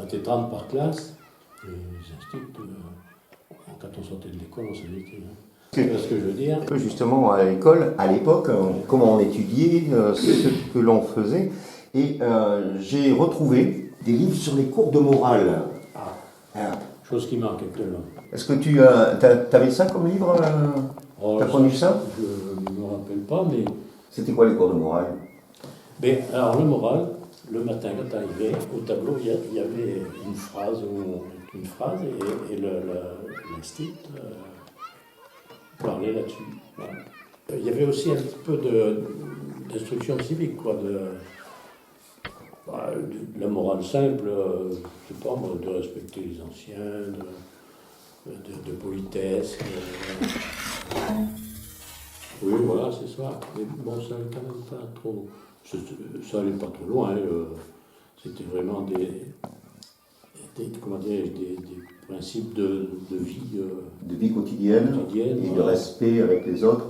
On était 30 par classe, et les instituts, quand on sortait de l'école, on savait que... Tu vois ce que je veux dire? Justement, à l'école, à l'époque, comment on étudiait, ce que l'on faisait. Et j'ai retrouvé des livres sur les cours de morale. Chose qui manque actuellement. Est-ce que tu avais ça comme livre T'as connu ça? Je ne me rappelle pas, mais... C'était quoi les cours de morale? Ben, alors, le moral, le matin, quand tu arrivais, au tableau, il y avait une phrase, et l'instit parlait là-dessus. Voilà. Il y avait aussi un petit peu d'instruction civique, quoi, de la morale simple, je sais pas, de respecter les anciens, de politesse. Oui, voilà, c'est ça. Mais bon, ça n'allait quand même pas trop. Ça allait pas trop loin. C'était vraiment des principes de vie. De vie quotidienne et voilà. de respect avec les autres.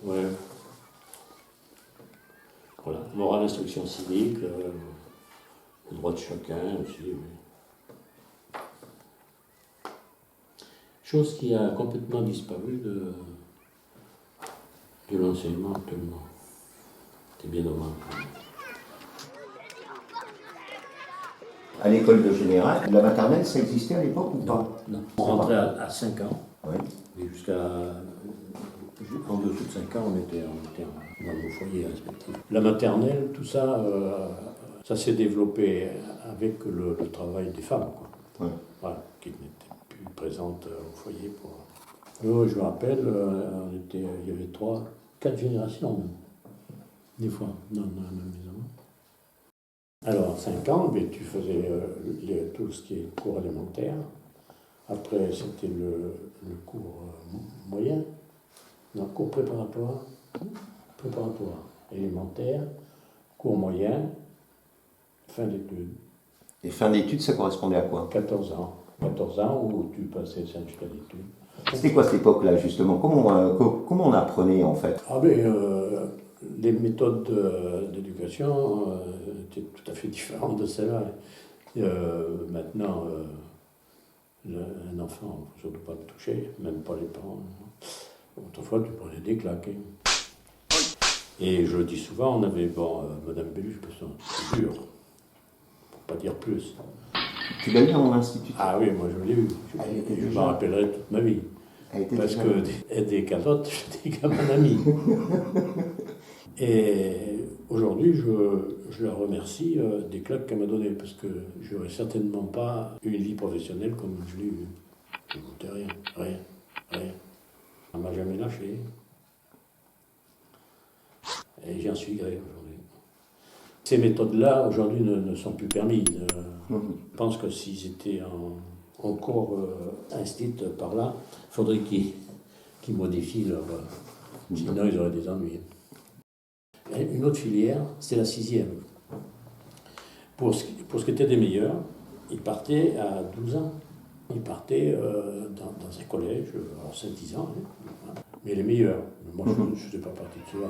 Voilà. Ouais. Voilà. Morale, instruction civique, le droit de chacun aussi. Oui. Chose qui a complètement disparu de l'enseignement actuellement. C'est bien dommage. À l'école de général, la maternelle, ça existait à l'époque ou pas? Non. On rentrait à 5 ans. Oui. Et en dessous de 5 ans, on était dans nos foyers respectifs. La maternelle, tout ça, ça s'est développé avec le travail des femmes, quoi. Ouais. Voilà, qui n'étaient plus présentes au foyer. Je me rappelle, il y avait 4 générations même, des fois, dans la même maison. Alors, à 5 ans, tu faisais tout ce qui est cours élémentaire. Après, c'était le cours moyen. Non, cours préparatoire, élémentaire, cours moyen, fin d'études. Et fin d'études, ça correspondait à quoi? 14 ans. 14 ans où tu passais 5 jusqu'à d'études. C'était quoi cette époque-là, justement? Comment on apprenait, en fait? Les méthodes d'éducation étaient tout à fait différentes de celles-là. Maintenant, un enfant, il ne faut surtout pas le toucher, même pas les parents. Autrefois, tu prenais des claques. Et je le dis souvent, on avait, Madame Belluche, c'est dur, pour pas dire plus. Tu l'as eu en institut? Ah oui, moi je l'ai eu. Je m'en rappellerai toute ma vie. Parce que des calottes, j'étais comme un ami. Et aujourd'hui, je la remercie des claques qu'elle m'a données, parce que je n'aurais certainement pas eu une vie professionnelle comme je l'ai eue. Je ne goûtais rien. Elle ne m'a jamais lâché. Et j'en suis gré aujourd'hui. Ces méthodes-là, aujourd'hui, ne sont plus permises. Je pense que s'ils étaient encore instits par là, il faudrait qu'ils modifient leur... sinon, ils auraient des ennuis. Et une autre filière, c'est la 6e. Pour ce qui était des meilleurs, ils partaient à 12 ans. Ils partaient dans un collège, alors Saint-Isan, mais les meilleurs. Moi, je ne faisais pas partie de cela.